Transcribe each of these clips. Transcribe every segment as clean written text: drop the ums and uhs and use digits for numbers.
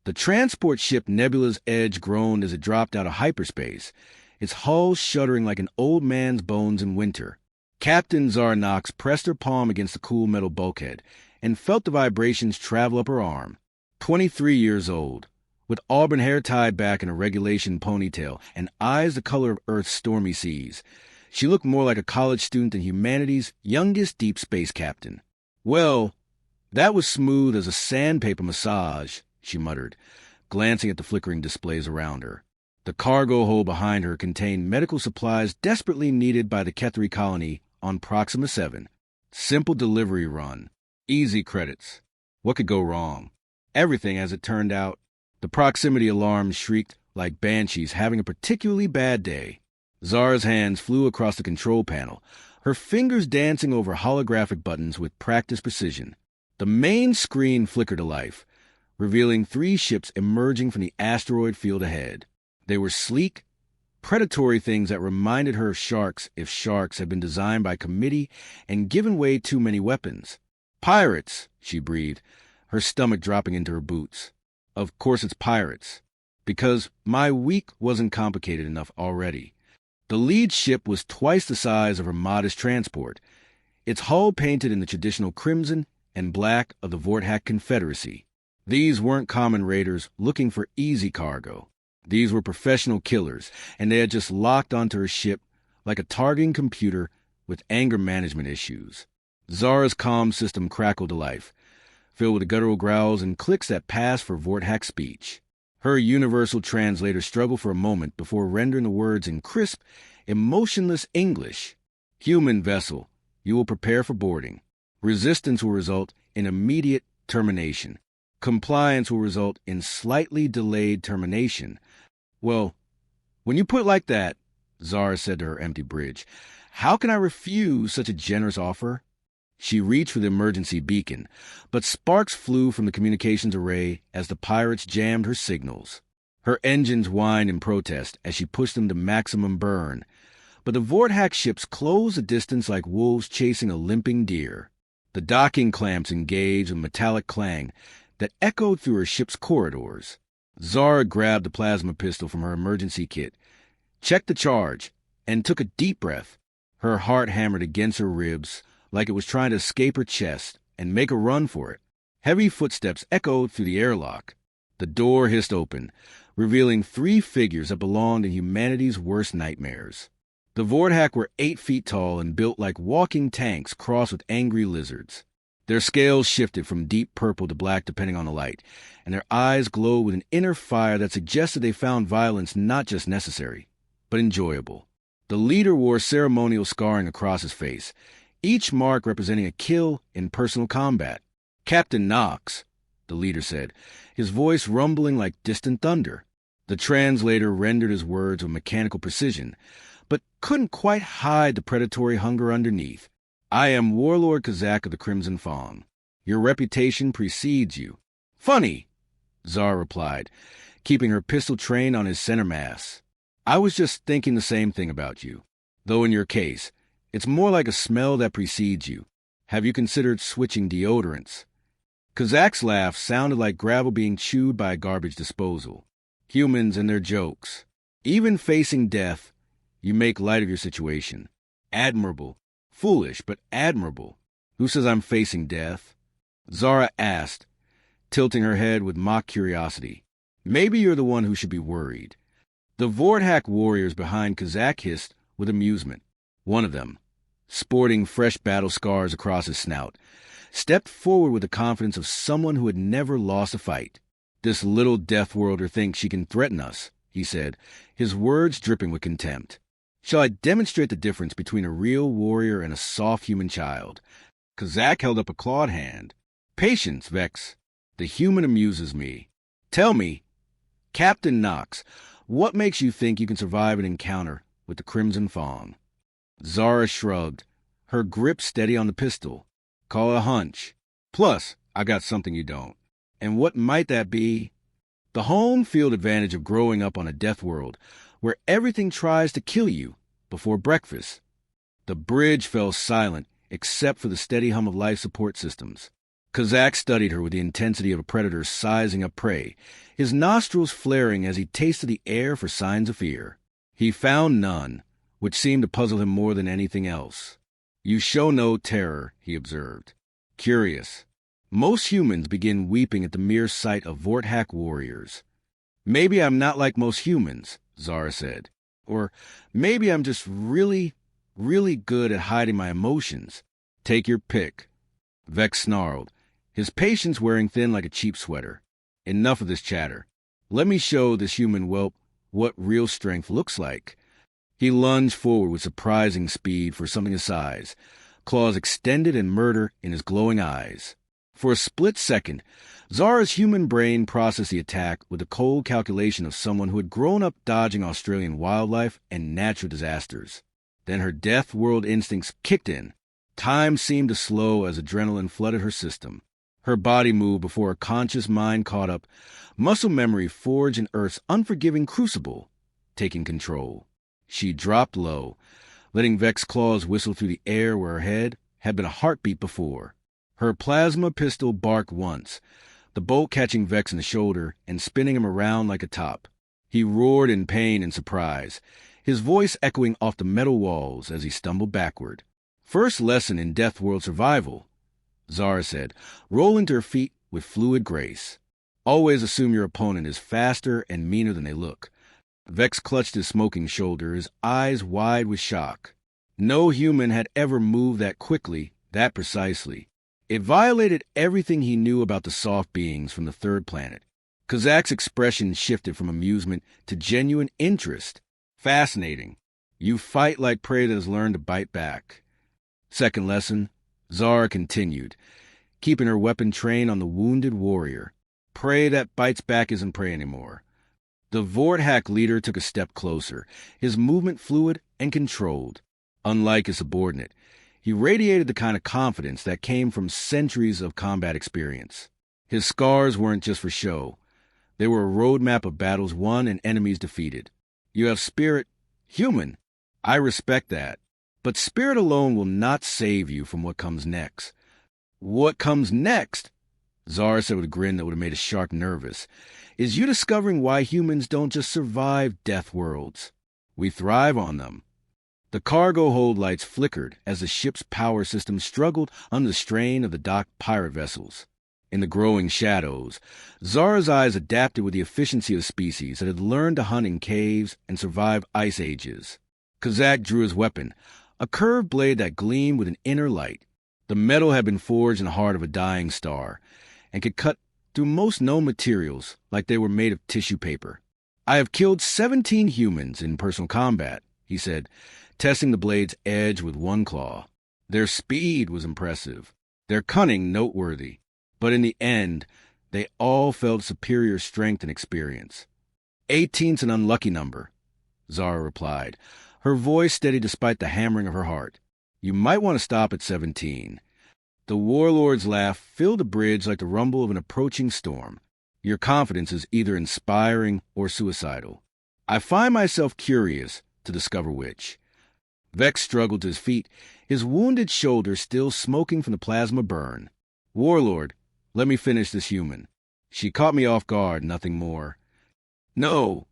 The transport ship Nebula's Edge groaned as it dropped out of hyperspace, its hull shuddering like an old man's bones in winter. Captain Zara Knox pressed her palm against the cool metal bulkhead and felt the vibrations travel up her arm. 23 years old, with auburn hair tied back in a regulation ponytail and eyes the color of Earth's stormy seas, she looked more like a college student than humanity's youngest deep space captain. "Well, that was smooth as a sandpaper massage," she muttered, glancing at the flickering displays around her. The cargo hold behind her contained medical supplies desperately needed by the Kethri colony on Proxima 7. Simple delivery run. Easy credits. What could go wrong? Everything, as it turned out. The proximity alarms shrieked like banshees having a particularly bad day. Zara's hands flew across the control panel, her fingers dancing over holographic buttons with practiced precision. The main screen flickered to life, revealing 3 ships emerging from the asteroid field ahead. They were sleek, predatory things that reminded her of sharks if sharks had been designed by committee and given way too many weapons. "Pirates," she breathed, her stomach dropping into her boots. Of course it's pirates, because my week wasn't complicated enough already. The lead ship was twice the size of her modest transport, its hull painted in the traditional crimson and black of the Vorthak Confederacy. These weren't common raiders looking for easy cargo. These were professional killers, and they had just locked onto her ship like a targeting computer with anger management issues. Zara's comm system crackled to life, filled with guttural growls and clicks that passed for Vorthak speech. Her universal translator struggled for a moment before rendering the words in crisp, emotionless English. "Human vessel, you will prepare for boarding. Resistance will result in immediate termination. Compliance will result in slightly delayed termination." "Well, when you put it like that," Zara said to her empty bridge, "how can I refuse such a generous offer?" She reached for the emergency beacon, but sparks flew from the communications array as the pirates jammed her signals. Her engines whined in protest as she pushed them to maximum burn, but the Vorthak ships closed the distance like wolves chasing a limping deer. The docking clamps engaged with a metallic clang that echoed through her ship's corridors. Zara grabbed the plasma pistol from her emergency kit, checked the charge, and took a deep breath. Her heart hammered against her ribs like it was trying to escape her chest and make a run for it. Heavy footsteps echoed through the airlock. The door hissed open, revealing 3 figures that belonged in humanity's worst nightmares. The Vorthak were 8 feet tall and built like walking tanks crossed with angry lizards. Their scales shifted from deep purple to black depending on the light, and their eyes glowed with an inner fire that suggested they found violence not just necessary, but enjoyable. The leader wore ceremonial scarring across his face, each mark representing a kill in personal combat. "Captain Knox," the leader said, his voice rumbling like distant thunder. The translator rendered his words with mechanical precision, but couldn't quite hide the predatory hunger underneath. "I am Warlord Kazak of the Crimson Fawn. Your reputation precedes you." "Funny," Zara replied, keeping her pistol trained on his center mass. "I was just thinking the same thing about you. Though in your case, it's more like a smell that precedes you. Have you considered switching deodorants?" Kazak's laugh sounded like gravel being chewed by a garbage disposal. Humans and their jokes. Even facing death, you make light of your situation. Admirable. Foolish, but admirable. "Who says I'm facing death?" Zara asked, tilting her head with mock curiosity. "Maybe you're the one who should be worried." The Vorthak warriors behind Kazak hissed with amusement. One of them, sporting fresh battle scars across his snout, stepped forward with the confidence of someone who had never lost a fight. "This little Deathworlder thinks she can threaten us," he said, his words dripping with contempt. "Shall I demonstrate the difference between a real warrior and a soft human child?" Kazak held up a clawed hand. "Patience, Vex. The human amuses me. Tell me, Captain Knox, what makes you think you can survive an encounter with the Crimson Fawn?" Zara shrugged, her grip steady on the pistol. "Call it a hunch. Plus, I got something you don't." "And what might that be?" "The home field advantage of growing up on a death world, where everything tries to kill you before breakfast." The bridge fell silent except for the steady hum of life support systems. Kazak studied her with the intensity of a predator sizing up prey, his nostrils flaring as he tasted the air for signs of fear. He found none, which seemed to puzzle him more than anything else. "You show no terror," he observed. "Curious. Most humans begin weeping at the mere sight of Vorthak warriors." "Maybe I'm not like most humans," Zara said. "Or maybe I'm just really, really good at hiding my emotions." "Take your pick," Vex snarled, his patience wearing thin like a cheap sweater. "Enough of this chatter. Let me show this human whelp what real strength looks like." He lunged forward with surprising speed for something his size, claws extended and murder in his glowing eyes. For a split second, Zara's human brain processed the attack with the cold calculation of someone who had grown up dodging Australian wildlife and natural disasters. Then her deathworld instincts kicked in. Time seemed to slow as adrenaline flooded her system. Her body moved before her conscious mind caught up, muscle memory forged in Earth's unforgiving crucible, taking control. She dropped low, letting Vex's claws whistle through the air where her head had been a heartbeat before. Her plasma pistol barked once, the bolt catching Vex in the shoulder and spinning him around like a top. He roared in pain and surprise, his voice echoing off the metal walls as he stumbled backward. "First lesson in Deathworld survival," Zara said, rolling to her feet with fluid grace. "Always assume your opponent is faster and meaner than they look." Vex clutched his smoking shoulder, his eyes wide with shock. No human had ever moved that quickly, that precisely. It violated everything he knew about the soft beings from the third planet. Kazak's expression shifted from amusement to genuine interest. "Fascinating. You fight like prey that has learned to bite back." "Second lesson," Zara continued, keeping her weapon trained on the wounded warrior. "Prey that bites back isn't prey anymore." The Vorthak leader took a step closer, his movement fluid and controlled. Unlike his subordinate, he radiated the kind of confidence that came from centuries of combat experience. His scars weren't just for show. They were a roadmap of battles won and enemies defeated. "You have spirit, human. I respect that. But spirit alone will not save you from what comes next." "What comes next?" Zara said with a grin that would have made a shark nervous. "Is you discovering why humans don't just survive death worlds. We thrive on them." The cargo hold lights flickered as the ship's power system struggled under the strain of the docked pirate vessels. In the growing shadows, Zara's eyes adapted with the efficiency of species that had learned to hunt in caves and survive ice ages. Kazak drew his weapon, a curved blade that gleamed with an inner light. The metal had been forged in the heart of a dying star, and could cut through most known materials like they were made of tissue paper. "I have killed 17 humans in personal combat," he said, testing the blade's edge with one claw. Their speed was impressive, their cunning noteworthy, but in the end, they all felt superior strength and experience. 18's an unlucky number," Zara replied, her voice steady despite the hammering of her heart. "You might want to stop at 17. The Warlord's laugh filled the bridge like the rumble of an approaching storm. "Your confidence is either inspiring or suicidal. I find myself curious to discover which." Vex struggled to his feet, his wounded shoulder still smoking from the plasma burn. "Warlord, let me finish this human. She caught me off guard, nothing more." "No,"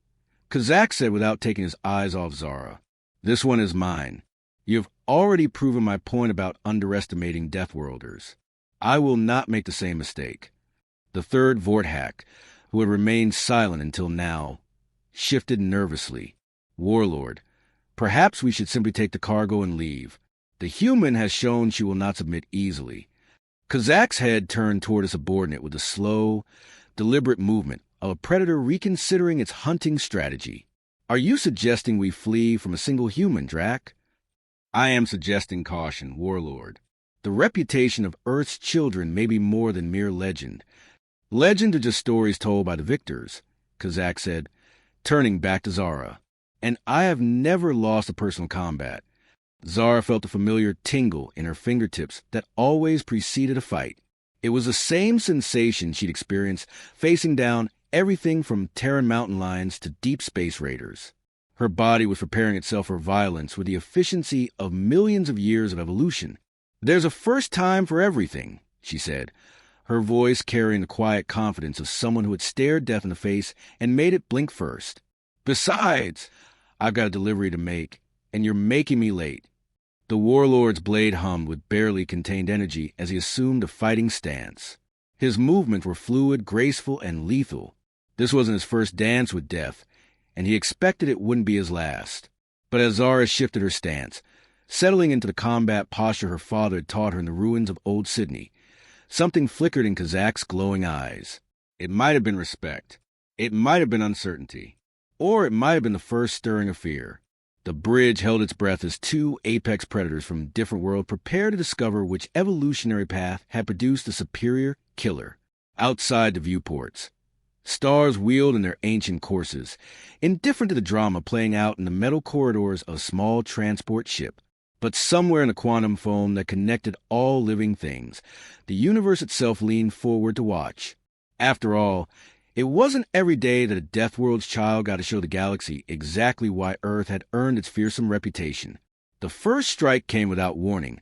Kazak said without taking his eyes off Zara. "This one is mine. You've already proven my point about underestimating Deathworlders. I will not make the same mistake." The third Vorthak, who had remained silent until now, shifted nervously. "Warlord, perhaps we should simply take the cargo and leave. The human has shown she will not submit easily." Kazak's head turned toward his subordinate with a slow, deliberate movement of a predator reconsidering its hunting strategy. "Are you suggesting we flee from a single human, Drac?" "I am suggesting caution, Warlord. The reputation of Earth's children may be more than mere legend. Legend are just stories told by the victors," Kazak said, turning back to Zara. "And I have never lost a personal combat." Zara felt the familiar tingle in her fingertips that always preceded a fight. It was the same sensation she'd experienced facing down everything from Terran mountain lions to deep space raiders. Her body was preparing itself for violence with the efficiency of millions of years of evolution. "There's a first time for everything," she said, her voice carrying the quiet confidence of someone who had stared death in the face and made it blink first. "Besides, I've got a delivery to make, and you're making me late." The Warlord's blade hummed with barely contained energy as he assumed a fighting stance. His movements were fluid, graceful, and lethal. This wasn't his first dance with death, and he expected it wouldn't be his last. But as Zara shifted her stance, settling into the combat posture her father had taught her in the ruins of Old Sydney, something flickered in Kazak's glowing eyes. It might have been respect. It might have been uncertainty. Or it might have been the first stirring of fear. The bridge held its breath as two apex predators from a different world prepared to discover which evolutionary path had produced the superior killer. Outside the viewports, stars wheeled in their ancient courses, indifferent to the drama playing out in the metal corridors of a small transport ship. But somewhere in the quantum foam that connected all living things, the universe itself leaned forward to watch. After all, it wasn't every day that a Deathworld's child got to show the galaxy exactly why Earth had earned its fearsome reputation. The first strike came without warning,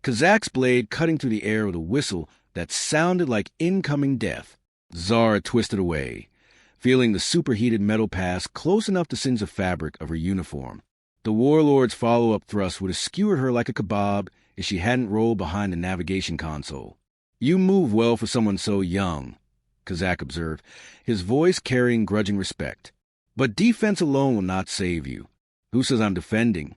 Kazak's blade cutting through the air with a whistle that sounded like incoming death. Zara twisted away, feeling the superheated metal pass close enough to singe the fabric of her uniform. The Warlord's follow-up thrust would have skewered her like a kebab if she hadn't rolled behind the navigation console. "You move well for someone so young," Kazak observed, his voice carrying grudging respect. "But defense alone will not save you." "Who says I'm defending?"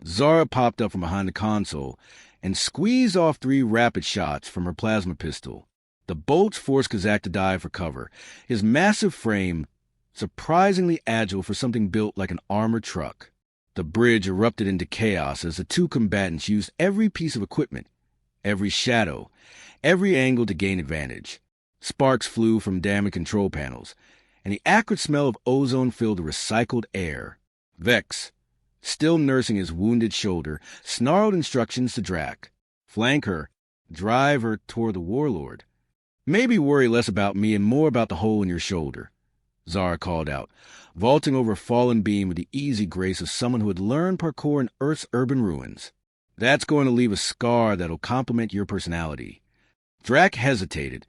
Zara popped up from behind the console and squeezed off 3 rapid shots from her plasma pistol. The bolts forced Kazak to dive for cover, his massive frame surprisingly agile for something built like an armored truck. The bridge erupted into chaos as the two combatants used every piece of equipment, every shadow, every angle to gain advantage. Sparks flew from damaged control panels, and the acrid smell of ozone filled the recycled air. Vex, still nursing his wounded shoulder, snarled instructions to Drac. "Flank her. Drive her toward the Warlord. Maybe worry less about me and more about the hole in your shoulder," Zara called out, vaulting over a fallen beam with the easy grace of someone who had learned parkour in Earth's urban ruins. "That's going to leave a scar that'll complement your personality." Drac hesitated,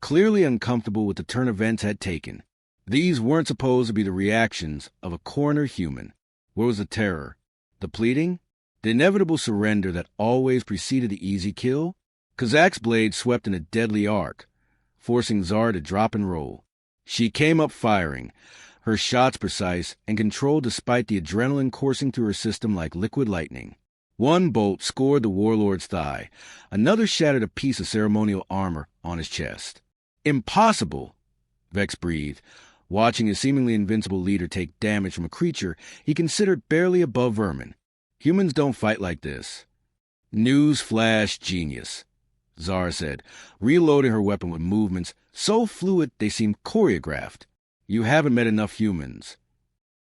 clearly uncomfortable with the turn events had taken. These weren't supposed to be the reactions of a corner human. Where was the terror? The pleading? The inevitable surrender that always preceded the easy kill? Kazak's blade swept in a deadly arc, forcing Zara to drop and roll. She came up firing, her shots precise and controlled despite the adrenaline coursing through her system like liquid lightning. One bolt scored the Warlord's thigh. Another shattered a piece of ceremonial armor on his chest. "Impossible!" Vex breathed, watching his seemingly invincible leader take damage from a creature he considered barely above vermin. "Humans don't fight like this." "News flash genius," Zara said, reloading her weapon with movements so fluid they seemed choreographed. "You haven't met enough humans."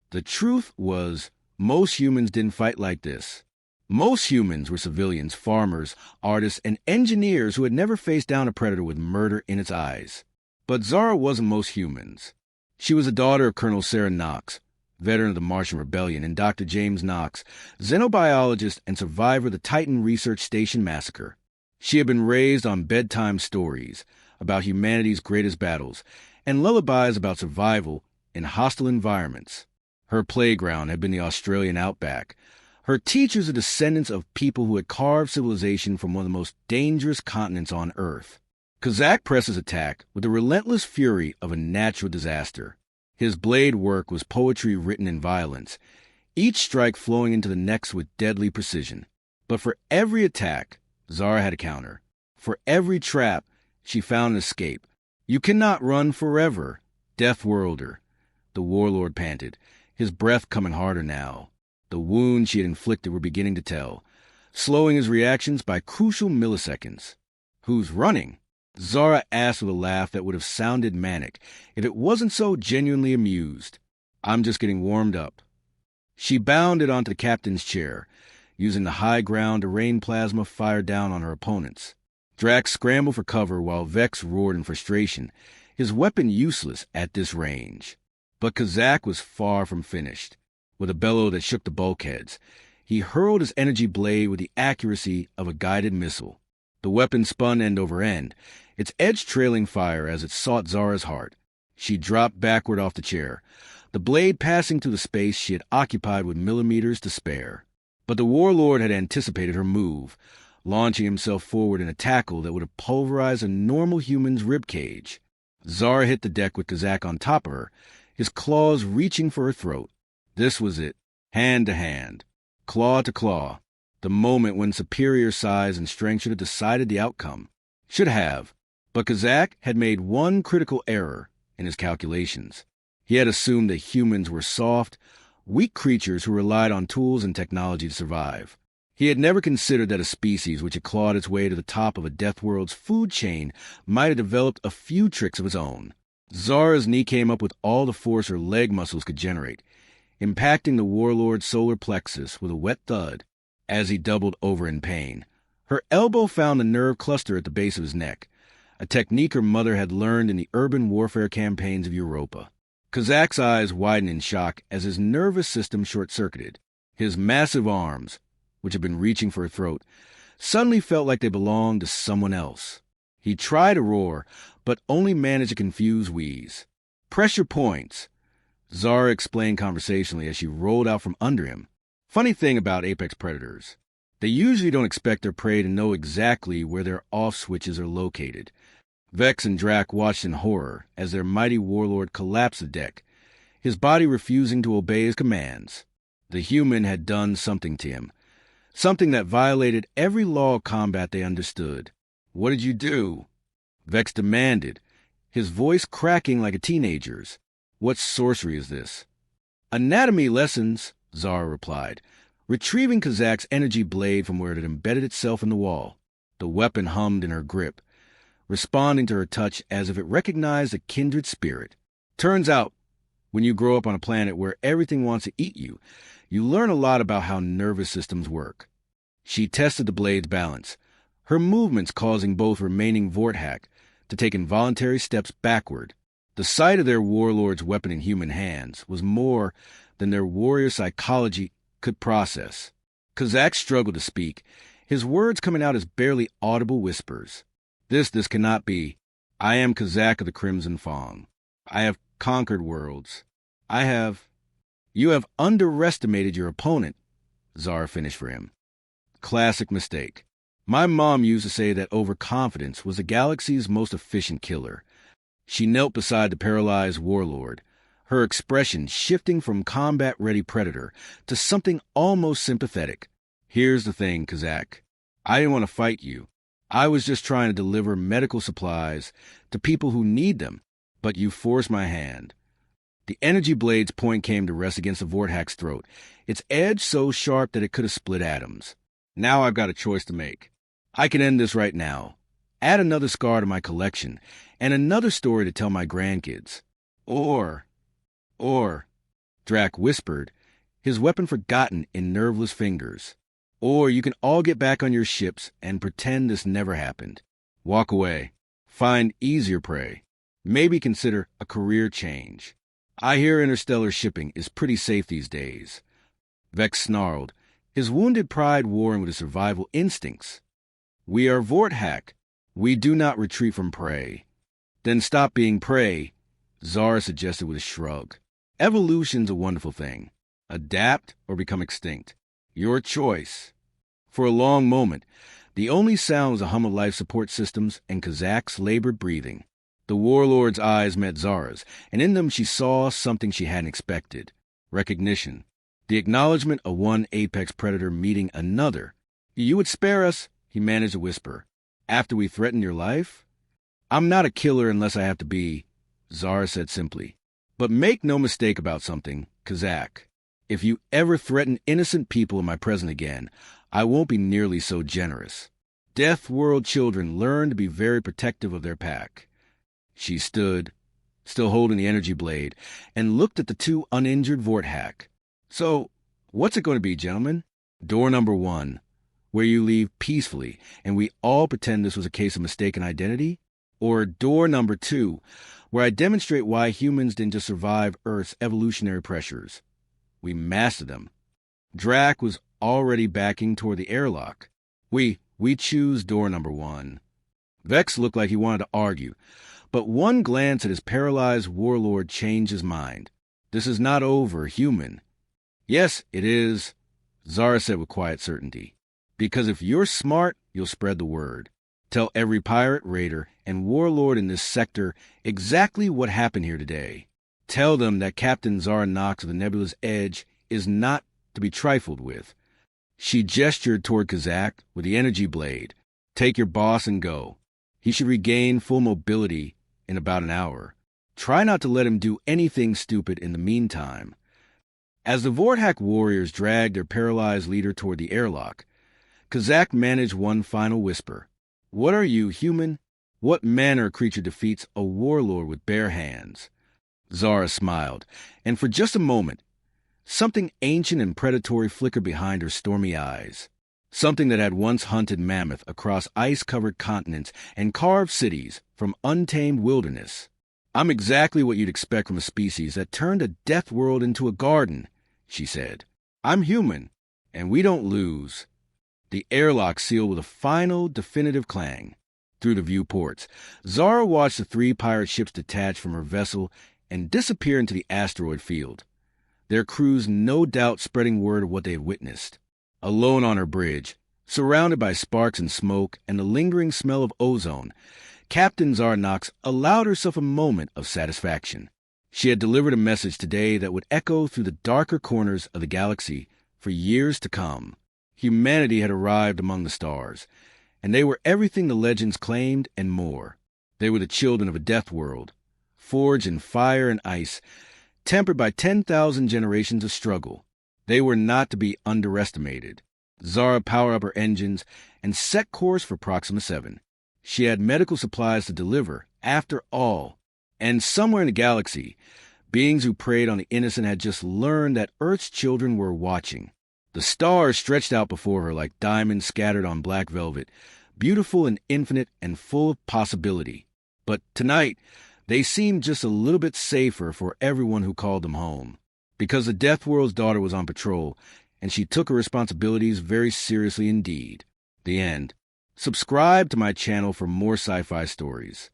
The truth was, most humans didn't fight like this. Most humans were civilians, farmers, artists, and engineers who had never faced down a predator with murder in its eyes. But Zara wasn't most humans. She was the daughter of Colonel Zara Knox, veteran of the Martian Rebellion, and Dr. James Knox, xenobiologist and survivor of the Titan Research Station massacre. She had been raised on bedtime stories about humanity's greatest battles and lullabies about survival in hostile environments. Her playground had been the Australian outback. Her teachers are descendants of people who had carved civilization from one of the most dangerous continents on Earth. Kazak pressed his attack with the relentless fury of a natural disaster. His blade work was poetry written in violence, each strike flowing into the next with deadly precision. But for every attack, Zara had a counter. For every trap, she found an escape. "You cannot run forever, Deathworlder," the Warlord panted, his breath coming harder now. The wounds she had inflicted were beginning to tell, slowing his reactions by crucial milliseconds. "Who's running?" Zara asked with a laugh that would have sounded manic if it wasn't so genuinely amused. "I'm just getting warmed up." She bounded onto the captain's chair, using the high ground to rain plasma fire down on her opponents. Drax scrambled for cover while Vex roared in frustration, his weapon useless at this range. But Kazak was far from finished. With a bellow that shook the bulkheads, he hurled his energy blade with the accuracy of a guided missile. The weapon spun end over end, its edge trailing fire as it sought Zara's heart. She dropped backward off the chair, the blade passing through the space she had occupied with millimeters to spare. But the Warlord had anticipated her move, launching himself forward in a tackle that would have pulverized a normal human's ribcage. Zara hit the deck with Kazak on top of her, his claws reaching for her throat. This was it, hand to hand, claw to claw, the moment when superior size and strength should have decided the outcome. Should have, but Kazak had made one critical error in his calculations. He had assumed that humans were soft, weak creatures who relied on tools and technology to survive. He had never considered that a species which had clawed its way to the top of a deathworld's food chain might have developed a few tricks of its own. Zara's knee came up with all the force her leg muscles could generate, impacting the Warlord's solar plexus with a wet thud as he doubled over in pain. Her elbow found the nerve cluster at the base of his neck, a technique her mother had learned in the urban warfare campaigns of Europa. Kazak's eyes widened in shock as his nervous system short-circuited. His massive arms, which had been reaching for her throat, suddenly felt like they belonged to someone else. He tried to roar, but only managed a confused wheeze. "Pressure points," Zara explained conversationally as she rolled out from under him. Funny thing about apex predators. They usually don't expect their prey to know exactly where their off switches are located. Vex and Drac watched in horror as their mighty warlord collapsed the deck, his body refusing to obey his commands. The human had done something to him, something that violated every law of combat they understood. "What did you do?" Vex demanded, his voice cracking like a teenager's. "What sorcery is this?" "Anatomy lessons," Zara replied, retrieving Kazak's energy blade from where it had embedded itself in the wall. The weapon hummed in her grip, responding to her touch as if it recognized a kindred spirit. "Turns out, when you grow up on a planet where everything wants to eat you, you learn a lot about how nervous systems work." She tested the blade's balance, her movements causing both remaining Vorthak to take involuntary steps backward. The sight of their warlord's weapon in human hands was more than their warrior psychology could process. Kazak struggled to speak, his words coming out as barely audible whispers. This cannot be. I am Kazak of the Crimson Fong. I have conquered worlds. You have underestimated your opponent," Zara finished for him. "Classic mistake. My mom used to say that overconfidence was the galaxy's most efficient killer." She knelt beside the paralyzed warlord, her expression shifting from combat-ready predator to something almost sympathetic. "Here's the thing, Kazak. I didn't want to fight you. I was just trying to deliver medical supplies to people who need them, but you forced my hand." The energy blade's point came to rest against the Vorthak's throat, its edge so sharp that it could have split atoms. "Now I've got a choice to make. I can end this right now, add another scar to my collection, and another story to tell my grandkids. Or, Drac whispered, his weapon forgotten in nerveless fingers. Or you can all get back on your ships and pretend this never happened. Walk away. Find easier prey. Maybe consider a career change. I hear interstellar shipping is pretty safe these days." Vex snarled, his wounded pride warring with his survival instincts. "We are Vorthak. We do not retreat from prey." "Then stop being prey," Zara suggested with a shrug. "Evolution's a wonderful thing. Adapt or become extinct. Your choice." For a long moment, the only sound was the hum of life support systems and Kazak's labored breathing. The warlord's eyes met Zara's, and in them she saw something she hadn't expected. Recognition. The acknowledgement of one apex predator meeting another. "You would spare us," he managed to whisper, "after we threatened your life?" "I'm not a killer unless I have to be," Zara said simply. "But make no mistake about something, Kazak. If you ever threaten innocent people in my presence again, I won't be nearly so generous. Deathworld children learn to be very protective of their pack." She stood, still holding the energy blade, and looked at the two uninjured Vorthak. "So, what's it going to be, gentlemen? Door number 1, where you leave peacefully, and we all pretend this was a case of mistaken identity? Or door number 2, where I demonstrate why humans didn't just survive Earth's evolutionary pressures. We mastered them." Drac was already backing toward the airlock. We choose door number 1. Vex looked like he wanted to argue, but one glance at his paralyzed warlord changed his mind. This is not over, human. Yes, it is, Zara said with quiet certainty. Because if you're smart, you'll spread the word. Tell every pirate, raider, and warlord in this sector exactly what happened here today. Tell them that Captain Zara Knox of the Nebula's Edge is not to be trifled with. She gestured toward Kazak with the energy blade. Take your boss and go. He should regain full mobility in about an hour. Try not to let him do anything stupid in the meantime. As the Vorthak warriors dragged their paralyzed leader toward the airlock, Kazak managed one final whisper. What are you, human? What manner of creature defeats a warlord with bare hands? Zara smiled, and for just a moment, something ancient and predatory flickered behind her stormy eyes. Something that had once hunted mammoth across ice-covered continents and carved cities from untamed wilderness. I'm exactly what you'd expect from a species that turned a death world into a garden, she said. I'm human, and we don't lose. The airlock sealed with a final, definitive clang. Through the viewports, Zara watched the 3 pirate ships detach from her vessel and disappear into the asteroid field. Their crews no doubt spreading word of what they had witnessed. Alone on her bridge, surrounded by sparks and smoke and the lingering smell of ozone, Captain Zara Knox allowed herself a moment of satisfaction. She had delivered a message today that would echo through the darker corners of the galaxy for years to come. Humanity had arrived among the stars, and they were everything the legends claimed and more. They were the children of a death world, forged in fire and ice, tempered by 10,000 generations of struggle. They were not to be underestimated. Zara powered up her engines and set course for Proxima 7. She had medical supplies to deliver, after all. And somewhere in the galaxy, beings who preyed on the innocent had just learned that Earth's children were watching. The stars stretched out before her like diamonds scattered on black velvet, beautiful and infinite and full of possibility. But tonight, they seemed just a little bit safer for everyone who called them home. Because the Deathworld's daughter was on patrol, and she took her responsibilities very seriously indeed. The end. Subscribe to my channel for more sci-fi stories.